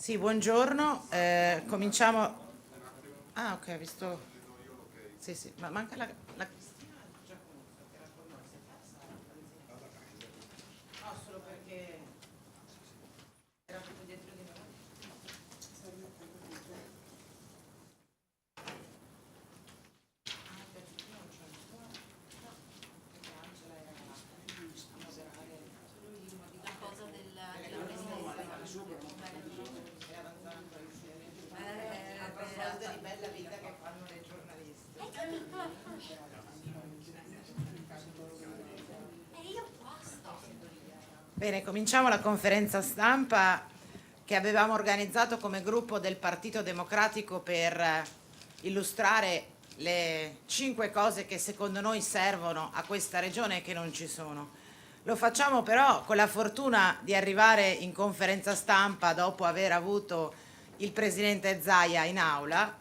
Sì, buongiorno. Cominciamo. Ah, ok, visto. Sì, sì, ma manca la Cristina Giaconuzzo che era con noi, si è persa No, solo perché era tutto dietro di noi. Ah, perché io non c'ho il suo. No, perché Angela era a moderare La cosa della e avanzando a proposito di bella vita che fanno le giornaliste. io qua sto. Bene, cominciamo la conferenza stampa che avevamo organizzato come gruppo del Partito Democratico per illustrare le 5 cose che secondo noi servono a questa regione e che non ci sono. Lo facciamo però con la fortuna di arrivare in conferenza stampa dopo aver avuto il Presidente Zaia in aula.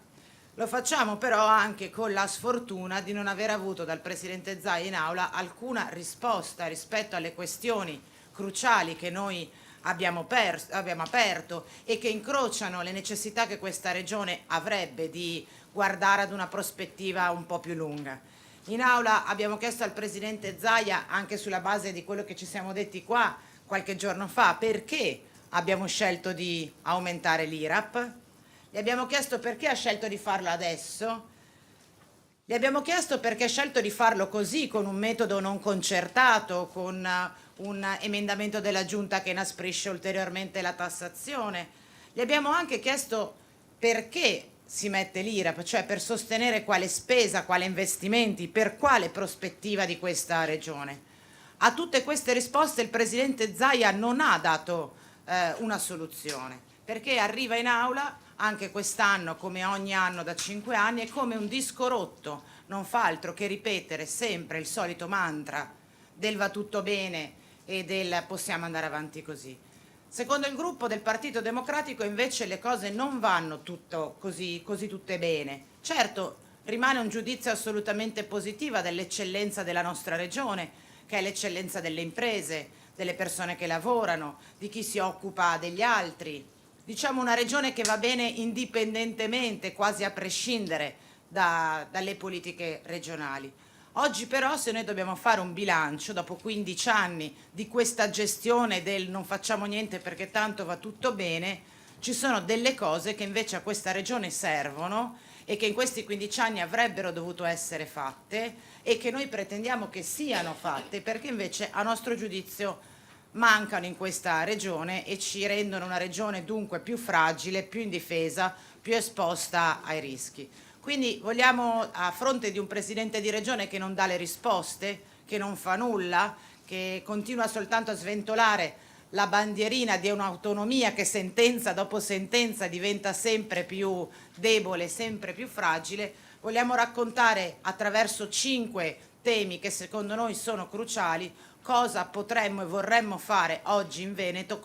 Lo facciamo però anche con la sfortuna di non aver avuto dal Presidente Zaia in aula alcuna risposta rispetto alle questioni cruciali che noi abbiamo aperto e che incrociano le necessità che questa regione avrebbe di guardare ad una prospettiva un po' più lunga. In aula abbiamo chiesto al Presidente Zaia, anche sulla base di quello che ci siamo detti qua qualche giorno fa, perché abbiamo scelto di aumentare l'IRAP. Gli abbiamo chiesto perché ha scelto di farlo adesso. Gli abbiamo chiesto perché ha scelto di farlo così, con un metodo non concertato, con un emendamento della Giunta che inasprisce ulteriormente la tassazione. Gli abbiamo anche chiesto perché si mette l'IRAP, cioè per sostenere quale spesa, quale investimenti, per quale prospettiva di questa regione. A tutte queste risposte il Presidente Zaia non ha dato una soluzione, perché arriva in aula anche quest'anno, come ogni anno da 5 anni, è come un disco rotto, non fa altro che ripetere sempre il solito mantra del va tutto bene e del possiamo andare avanti così. Secondo il gruppo del Partito Democratico invece le cose non vanno tutto così tutte bene. Certo, rimane un giudizio assolutamente positivo dell'eccellenza della nostra regione, che è l'eccellenza delle imprese, delle persone che lavorano, di chi si occupa degli altri. Diciamo una regione che va bene indipendentemente, quasi a prescindere dalle politiche regionali. Oggi però se noi dobbiamo fare un bilancio dopo 15 anni di questa gestione del non facciamo niente perché tanto va tutto bene, ci sono delle cose che invece a questa regione servono e che in questi 15 anni avrebbero dovuto essere fatte e che noi pretendiamo che siano fatte perché invece a nostro giudizio mancano in questa regione e ci rendono una regione dunque più fragile, più indifesa, più esposta ai rischi. Quindi vogliamo, a fronte di un presidente di regione che non dà le risposte, che non fa nulla, che continua soltanto a sventolare la bandierina di un'autonomia che sentenza dopo sentenza diventa sempre più debole, sempre più fragile, vogliamo raccontare attraverso 5 temi che secondo noi sono cruciali cosa potremmo e vorremmo fare oggi in Veneto,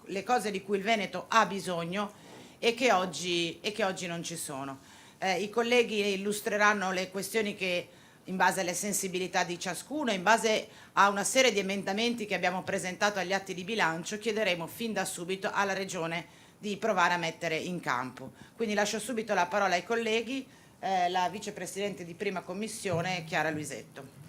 le cose di cui il Veneto ha bisogno e che oggi non ci sono. I colleghi illustreranno le questioni che in base alle sensibilità di ciascuno, in base a una serie di emendamenti che abbiamo presentato agli atti di bilancio, chiederemo fin da subito alla Regione di provare a mettere in campo. Quindi lascio subito la parola ai colleghi, la vicepresidente di prima commissione Chiara Luisetto.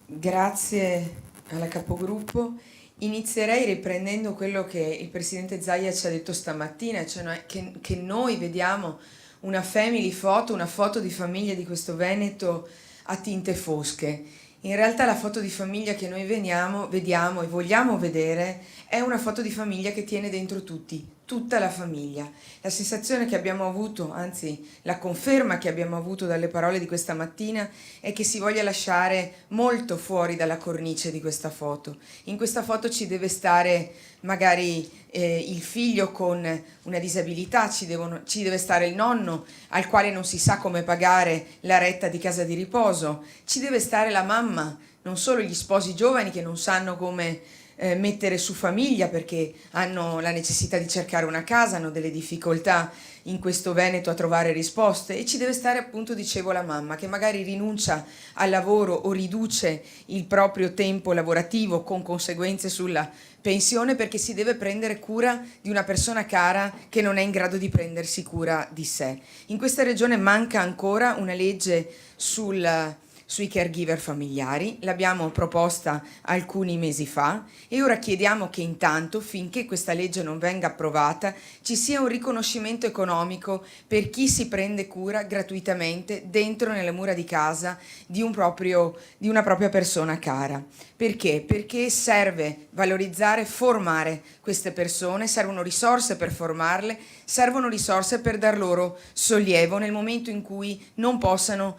Grazie alla capogruppo. Inizierei riprendendo quello che il presidente Zaia ci ha detto stamattina, cioè che noi vediamo una family photo, una foto di famiglia di questo Veneto a tinte fosche. In realtà la foto di famiglia che noi vediamo e vogliamo vedere è una foto di famiglia che tiene dentro tutti, tutta la famiglia. La sensazione che abbiamo avuto, anzi la conferma che abbiamo avuto dalle parole di questa mattina è che si voglia lasciare molto fuori dalla cornice di questa foto. In questa foto ci deve stare magari il figlio con una disabilità, ci deve stare il nonno al quale non si sa come pagare la retta di casa di riposo, ci deve stare la mamma, non solo gli sposi giovani che non sanno come mettere su famiglia perché hanno la necessità di cercare una casa, hanno delle difficoltà in questo Veneto a trovare risposte, e ci deve stare, appunto, dicevo, la mamma che magari rinuncia al lavoro o riduce il proprio tempo lavorativo con conseguenze sulla pensione perché si deve prendere cura di una persona cara che non è in grado di prendersi cura di sé. In questa regione manca ancora una legge sui caregiver familiari, l'abbiamo proposta alcuni mesi fa e ora chiediamo che intanto, finché questa legge non venga approvata, ci sia un riconoscimento economico per chi si prende cura gratuitamente dentro nelle mura di casa di una propria persona cara. Perché? Perché serve valorizzare, formare queste persone, servono risorse per formarle, servono risorse per dar loro sollievo nel momento in cui non possano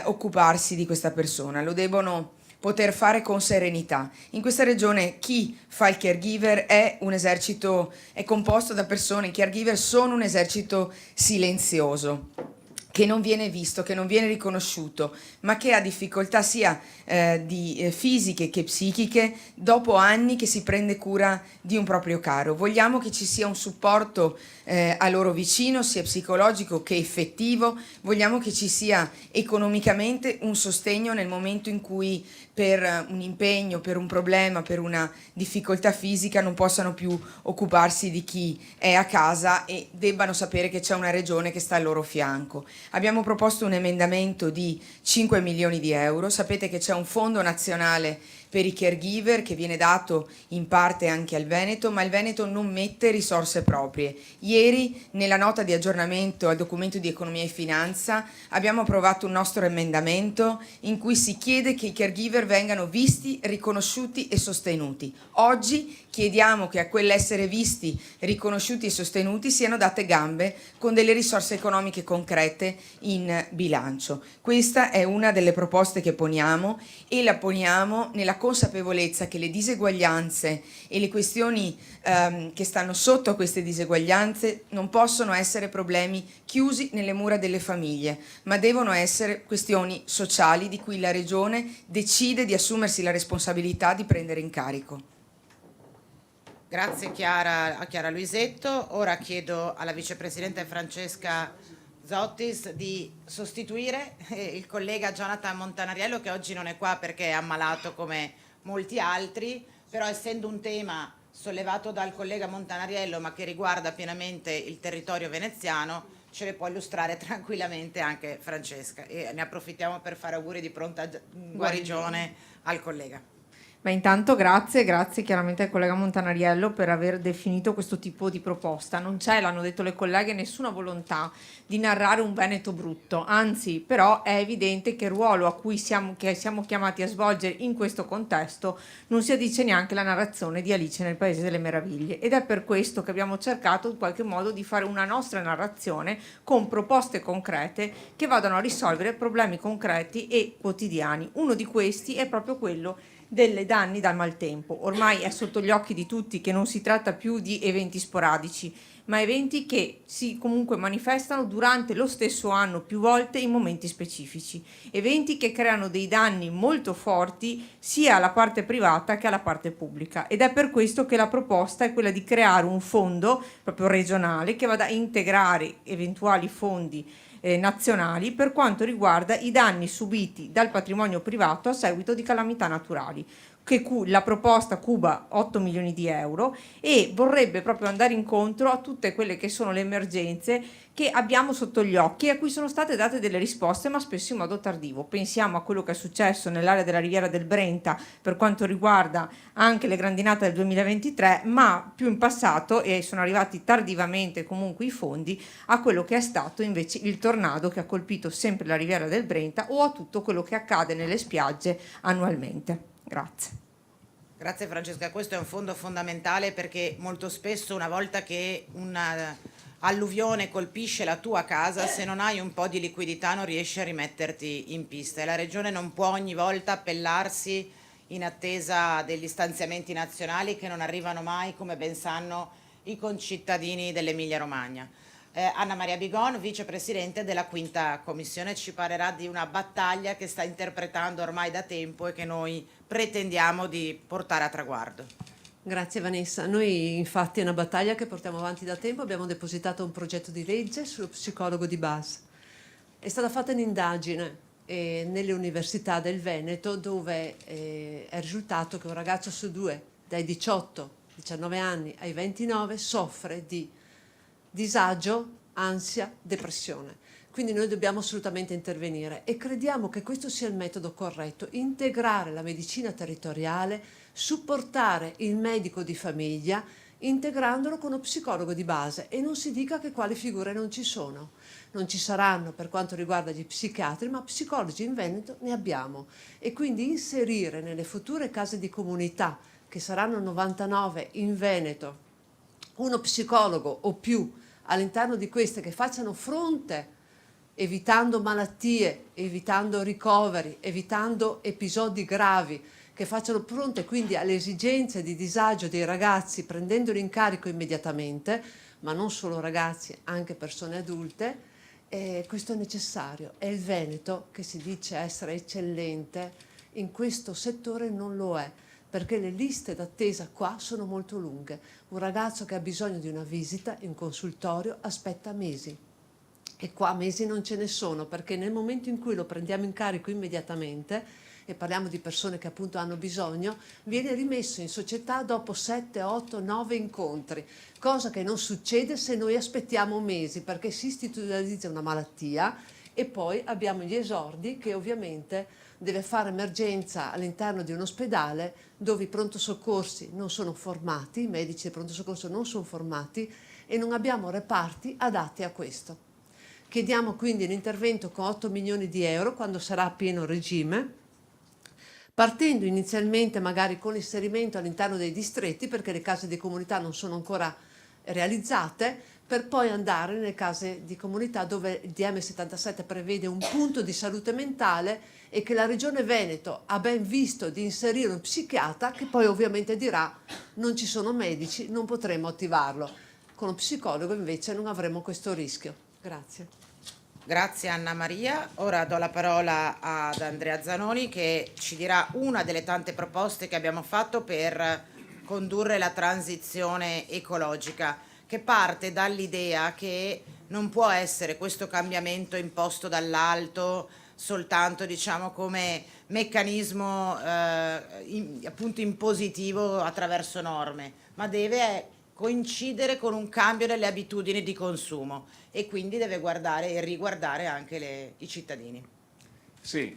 occuparsi di questa persona, lo devono poter fare con serenità. In questa regione chi fa il caregiver è un esercito, è composto da persone, i caregiver sono un esercito silenzioso, che non viene visto, che non viene riconosciuto, ma che ha difficoltà sia fisiche che psichiche dopo anni che si prende cura di un proprio caro. Vogliamo che ci sia un supporto a loro vicino, sia psicologico che effettivo, vogliamo che ci sia economicamente un sostegno nel momento in cui per un impegno, per un problema, per una difficoltà fisica non possano più occuparsi di chi è a casa e debbano sapere che c'è una regione che sta al loro fianco. Abbiamo proposto un emendamento di 5 milioni di euro, sapete che c'è un fondo nazionale per i caregiver che viene dato in parte anche al Veneto, ma il Veneto non mette risorse proprie. Ieri nella nota di aggiornamento al documento di economia e finanza abbiamo approvato un nostro emendamento in cui si chiede che i caregiver vengano visti, riconosciuti e sostenuti. Oggi chiediamo che a quell'essere visti, riconosciuti e sostenuti siano date gambe con delle risorse economiche concrete in bilancio. Questa è una delle proposte che poniamo e la poniamo nella consapevolezza che le diseguaglianze e le questioni che stanno sotto a queste diseguaglianze non possono essere problemi chiusi nelle mura delle famiglie, ma devono essere questioni sociali di cui la Regione decide di assumersi la responsabilità di prendere in carico. Grazie a Chiara Luisetto. Ora chiedo alla vicepresidente Francesca Zottis di sostituire il collega Jonathan Montanariello, che oggi non è qua perché è ammalato come molti altri, però essendo un tema sollevato dal collega Montanariello ma che riguarda pienamente il territorio veneziano, ce le può illustrare tranquillamente anche Francesca, e ne approfittiamo per fare auguri di pronta guarigione al collega. Ma intanto grazie chiaramente al collega Montanariello per aver definito questo tipo di proposta. Non c'è, l'hanno detto le colleghe, nessuna volontà di narrare un Veneto brutto, anzi però è evidente che il ruolo a cui siamo chiamati a svolgere in questo contesto non si addice neanche la narrazione di Alice nel Paese delle Meraviglie, ed è per questo che abbiamo cercato in qualche modo di fare una nostra narrazione con proposte concrete che vadano a risolvere problemi concreti e quotidiani. Uno di questi è proprio quello delle danni dal maltempo. Ormai è sotto gli occhi di tutti che non si tratta più di eventi sporadici, ma eventi che si comunque manifestano durante lo stesso anno più volte in momenti specifici, eventi che creano dei danni molto forti sia alla parte privata che alla parte pubblica, ed è per questo che la proposta è quella di creare un fondo proprio regionale che vada a integrare eventuali fondi nazionali per quanto riguarda i danni subiti dal patrimonio privato a seguito di calamità naturali. La proposta cuba 8 milioni di euro e vorrebbe proprio andare incontro a tutte quelle che sono le emergenze che abbiamo sotto gli occhi e a cui sono state date delle risposte, ma spesso in modo tardivo. Pensiamo a quello che è successo nell'area della Riviera del Brenta per quanto riguarda anche le grandinate del 2023, ma più in passato, e sono arrivati tardivamente comunque i fondi, a quello che è stato invece il tornado che ha colpito sempre la Riviera del Brenta o a tutto quello che accade nelle spiagge annualmente. Grazie. Grazie Francesca, questo è un fondo fondamentale perché molto spesso una volta che un'alluvione colpisce la tua casa, se non hai un po' di liquidità non riesci a rimetterti in pista e la Regione non può ogni volta appellarsi in attesa degli stanziamenti nazionali che non arrivano mai, come ben sanno i concittadini dell'Emilia Romagna. Anna Maria Bigon, vicepresidente della Quinta Commissione, ci parlerà di una battaglia che sta interpretando ormai da tempo e che noi pretendiamo di portare a traguardo. Grazie Vanessa. Noi infatti è una battaglia che portiamo avanti da tempo, abbiamo depositato un progetto di legge sullo psicologo di base. È stata fatta un'indagine nelle università del Veneto dove è risultato che un ragazzo su due dai 18-19 anni ai 29 soffre di disagio, ansia, depressione. Quindi noi dobbiamo assolutamente intervenire e crediamo che questo sia il metodo corretto, integrare la medicina territoriale, supportare il medico di famiglia, integrandolo con uno psicologo di base, e non si dica che quali figure non ci sono. Non ci saranno per quanto riguarda gli psichiatri, ma psicologi in Veneto ne abbiamo, e quindi inserire nelle future case di comunità, che saranno 99 in Veneto, uno psicologo o più all'interno di queste, che facciano fronte, evitando malattie, evitando ricoveri, evitando episodi gravi, che facciano fronte quindi alle esigenze di disagio dei ragazzi, prendendoli in carico immediatamente, ma non solo ragazzi, anche persone adulte. Questo è necessario. E il Veneto, che si dice essere eccellente in questo settore, non lo è, perché le liste d'attesa qua sono molto lunghe. Un ragazzo che ha bisogno di una visita in consultorio aspetta mesi, e qua mesi non ce ne sono, perché nel momento in cui lo prendiamo in carico immediatamente, e parliamo di persone che appunto hanno bisogno, viene rimesso in società dopo 7, 8, 9 incontri, cosa che non succede se noi aspettiamo mesi, perché si istituzionalizza una malattia e poi abbiamo gli esordi che ovviamente deve fare emergenza all'interno di un ospedale dove i pronto soccorsi non sono formati, i medici del pronto soccorso non sono formati, e non abbiamo reparti adatti a questo. Chiediamo quindi l'intervento con 8 milioni di euro quando sarà a pieno regime, partendo inizialmente magari con l'inserimento all'interno dei distretti, perché le case di comunità non sono ancora realizzate, per poi andare nelle case di comunità dove il DM77 prevede un punto di salute mentale, e che la Regione Veneto ha ben visto di inserire un psichiatra, che poi ovviamente dirà non ci sono medici, non potremo attivarlo. Con lo psicologo invece non avremo questo rischio. Grazie. Grazie Anna Maria. Ora do la parola ad Andrea Zanoni, che ci dirà una delle tante proposte che abbiamo fatto per condurre la transizione ecologica, che parte dall'idea che non può essere questo cambiamento imposto dall'alto soltanto, diciamo, come meccanismo appunto impositivo attraverso norme, ma deve coincidere con un cambio delle abitudini di consumo, e quindi deve guardare e riguardare anche i cittadini. Sì,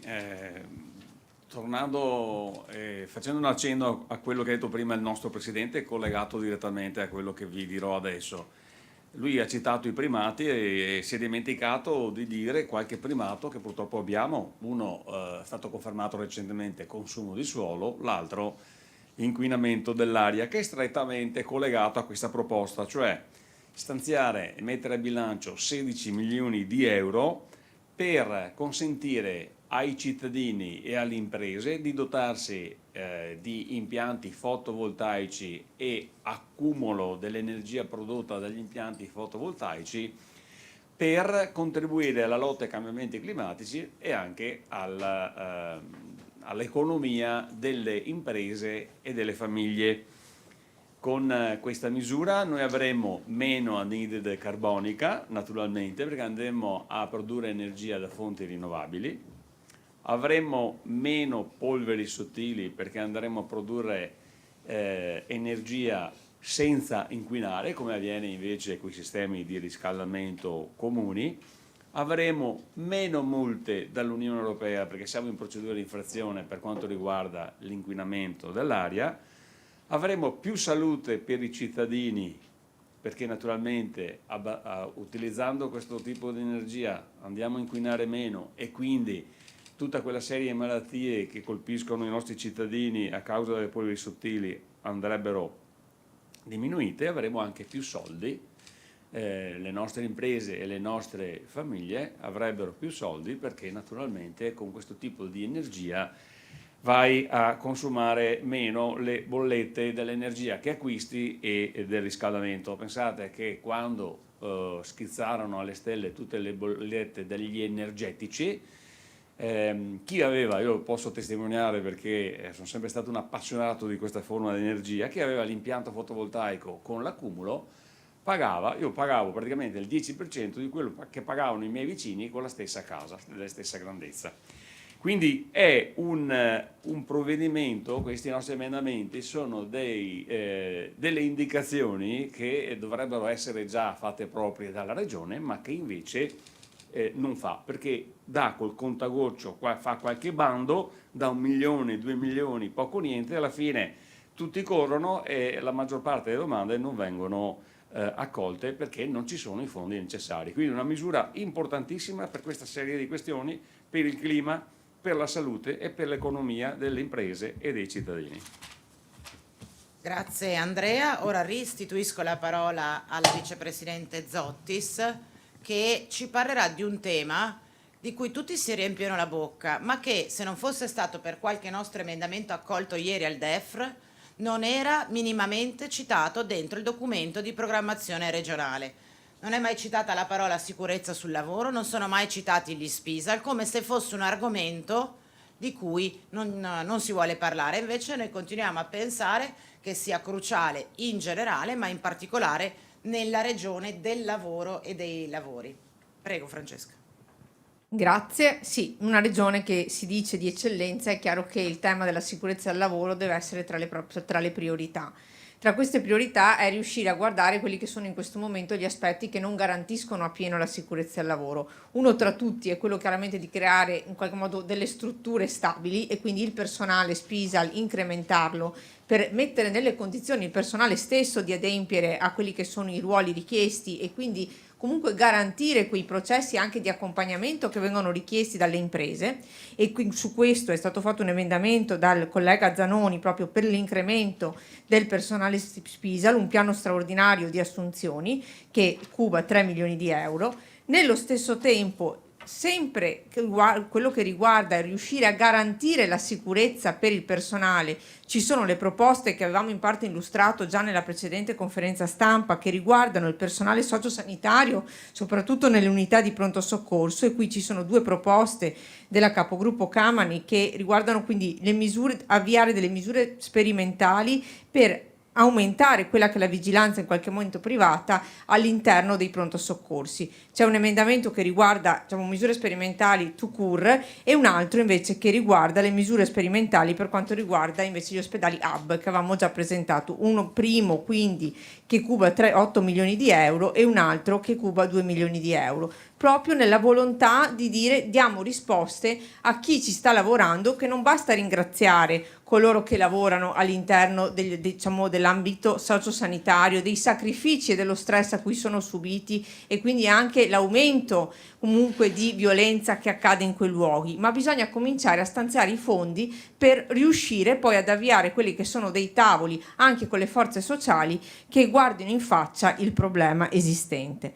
tornando, facendo un accenno a quello che ha detto prima il nostro Presidente, collegato direttamente a quello che vi dirò adesso. Lui ha citato i primati e si è dimenticato di dire qualche primato che purtroppo abbiamo. Uno è stato confermato recentemente: consumo di suolo, l'altro inquinamento dell'aria, che è strettamente collegato a questa proposta, cioè stanziare e mettere a bilancio 16 milioni di euro per consentire ai cittadini e alle imprese di dotarsi di impianti fotovoltaici e accumulo dell'energia prodotta dagli impianti fotovoltaici, per contribuire alla lotta ai cambiamenti climatici e anche all'economia delle imprese e delle famiglie. Con questa misura noi avremo meno anidride carbonica, naturalmente, perché andremo a produrre energia da fonti rinnovabili, avremo meno polveri sottili, perché andremo a produrre energia senza inquinare, come avviene invece con i sistemi di riscaldamento comuni. Avremo meno multe dall'Unione Europea, perché siamo in procedura di infrazione per quanto riguarda l'inquinamento dell'aria. Avremo più salute per i cittadini, perché naturalmente utilizzando questo tipo di energia andiamo a inquinare meno, e quindi tutta quella serie di malattie che colpiscono i nostri cittadini a causa delle polveri sottili andrebbero diminuite. Avremo anche più soldi, le nostre imprese e le nostre famiglie avrebbero più soldi, perché naturalmente con questo tipo di energia vai a consumare meno le bollette dell'energia che acquisti e del riscaldamento. Pensate che quando schizzarono alle stelle tutte le bollette degli energetici, Chi aveva, io posso testimoniare perché sono sempre stato un appassionato di questa forma di energia, chi aveva l'impianto fotovoltaico con l'accumulo io pagavo praticamente il 10% di quello che pagavano i miei vicini con la stessa casa, della stessa grandezza. Quindi è un provvedimento, questi nostri emendamenti sono delle indicazioni che dovrebbero essere già fatte proprie dalla Regione, ma che invece non fa, perché dà col contagoccio, fa qualche bando, da 1 milione, 2 milioni, poco niente, alla fine tutti corrono e la maggior parte delle domande non vengono accolte perché non ci sono i fondi necessari. Quindi una misura importantissima per questa serie di questioni, per il clima, per la salute e per l'economia delle imprese e dei cittadini. Grazie Andrea, ora restituisco la parola alla vicepresidente Zottis che ci parlerà di un tema di cui tutti si riempiono la bocca, ma che se non fosse stato per qualche nostro emendamento accolto ieri al DEFR non era minimamente citato dentro il documento di programmazione regionale. Non è mai citata la parola sicurezza sul lavoro, non sono mai citati gli SPISAL, come se fosse un argomento di cui non si vuole parlare. Invece noi continuiamo a pensare che sia cruciale in generale, ma in particolare nella regione del lavoro e dei lavori. Prego Francesca. Grazie. Sì, una regione che si dice di eccellenza, è chiaro che il tema della sicurezza del lavoro deve essere tra le priorità. Tra queste priorità è riuscire a guardare quelli che sono in questo momento gli aspetti che non garantiscono appieno la sicurezza del lavoro. Uno tra tutti è quello chiaramente di creare in qualche modo delle strutture stabili e quindi il personale SPISAL, incrementarlo per mettere nelle condizioni il personale stesso di adempiere a quelli che sono i ruoli richiesti e quindi comunque garantire quei processi anche di accompagnamento che vengono richiesti dalle imprese, e su questo è stato fatto un emendamento dal collega Zanoni proprio per l'incremento del personale SPISAL, un piano straordinario di assunzioni che cuba 3 milioni di euro. Nello stesso tempo, sempre quello che riguarda riuscire a garantire la sicurezza per il personale, ci sono le proposte che avevamo in parte illustrato già nella precedente conferenza stampa che riguardano il personale sociosanitario, soprattutto nelle unità di pronto soccorso, e qui ci sono 2 proposte della capogruppo Camani che riguardano quindi avviare delle misure sperimentali per aumentare quella che è la vigilanza in qualche momento privata all'interno dei pronto soccorsi. C'è un emendamento che riguarda misure sperimentali tout court e un altro invece che riguarda le misure sperimentali per quanto riguarda invece gli ospedali hub che avevamo già presentato, uno primo quindi che cuba 8 milioni di euro e un altro che cuba 2 milioni di euro, proprio nella volontà di dire diamo risposte a chi ci sta lavorando, che non basta ringraziare coloro che lavorano all'interno dell'ambito sociosanitario, dei sacrifici e dello stress a cui sono subiti e quindi anche l'aumento comunque di violenza che accade in quei luoghi, ma bisogna cominciare a stanziare i fondi per riuscire poi ad avviare quelli che sono dei tavoli anche con le forze sociali che guardino in faccia il problema esistente.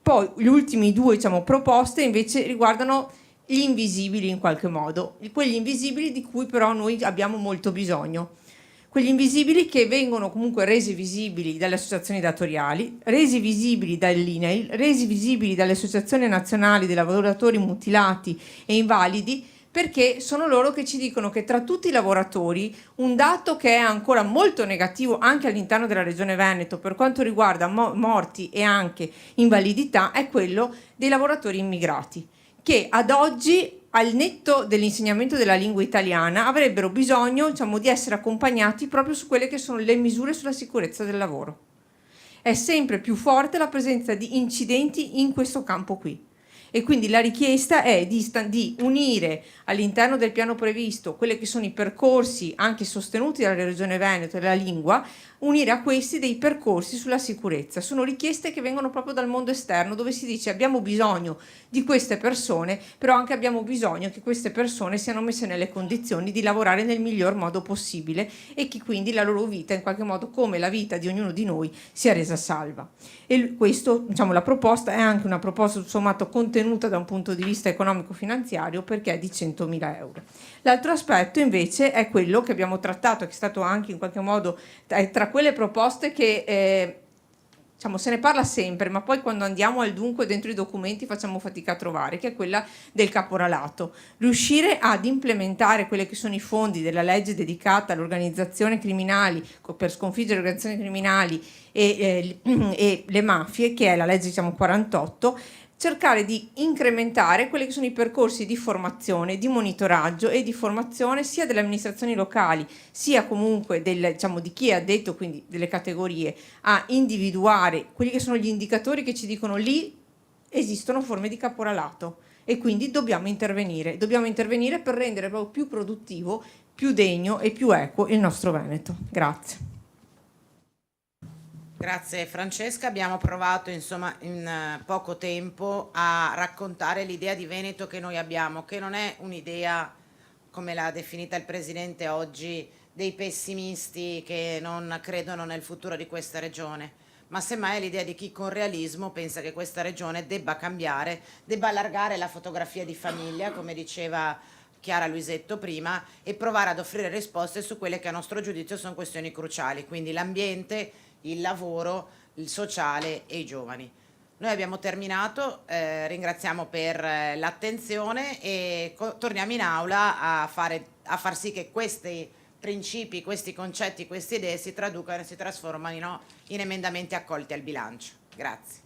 Poi gli ultimi 2 proposte invece riguardano gli invisibili in qualche modo, quegli invisibili di cui però noi abbiamo molto bisogno, quegli invisibili che vengono comunque resi visibili dalle associazioni datoriali, resi visibili dall'INAIL, resi visibili dalle associazioni nazionali dei lavoratori mutilati e invalidi, perché sono loro che ci dicono che tra tutti i lavoratori un dato che è ancora molto negativo anche all'interno della Regione Veneto per quanto riguarda morti e anche invalidità è quello dei lavoratori immigrati, che ad oggi al netto dell'insegnamento della lingua italiana avrebbero bisogno di essere accompagnati proprio su quelle che sono le misure sulla sicurezza del lavoro. È sempre più forte la presenza di incidenti in questo campo qui. E quindi la richiesta è di unire all'interno del piano previsto quelli che sono i percorsi anche sostenuti dalla Regione Veneto e della lingua, unire a questi dei percorsi sulla sicurezza. Sono richieste che vengono proprio dal mondo esterno, dove si dice abbiamo bisogno di queste persone, però anche abbiamo bisogno che queste persone siano messe nelle condizioni di lavorare nel miglior modo possibile e che quindi la loro vita, in qualche modo come la vita di ognuno di noi, sia resa salva. E questo, la proposta è anche una proposta tutto sommato contenuta da un punto di vista economico-finanziario perché è di 100.000 euro. L'altro aspetto invece è quello che abbiamo trattato, che è stato anche in qualche modo tra quelle proposte che diciamo, se ne parla sempre, ma poi quando andiamo al dunque dentro i documenti facciamo fatica a trovare, che è quella del caporalato. Riuscire ad implementare quelli che sono i fondi della legge dedicata all'organizzazione criminali, per sconfiggere le organizzazioni criminali e le mafie, che è la legge, diciamo, 48, cercare di incrementare quelli che sono i percorsi di formazione, di monitoraggio e di formazione sia delle amministrazioni locali, sia comunque diciamo, di chi è addetto, quindi delle categorie, a individuare quelli che sono gli indicatori che ci dicono lì esistono forme di caporalato e quindi dobbiamo intervenire per rendere proprio più produttivo, più degno e più equo il nostro Veneto. Grazie. Grazie Francesca, abbiamo provato insomma in poco tempo a raccontare l'idea di Veneto che noi abbiamo, che non è un'idea, come l'ha definita il Presidente oggi, dei pessimisti che non credono nel futuro di questa regione, ma semmai è l'idea di chi con realismo pensa che questa regione debba cambiare, debba allargare la fotografia di famiglia, come diceva Chiara Luisetto prima, e provare ad offrire risposte su quelle che a nostro giudizio sono questioni cruciali, quindi l'ambiente, il lavoro, il sociale e i giovani. Noi abbiamo terminato, ringraziamo per l'attenzione e torniamo in aula a far sì che questi principi, questi concetti, queste idee si traducano e si trasformino in emendamenti accolti al bilancio. Grazie.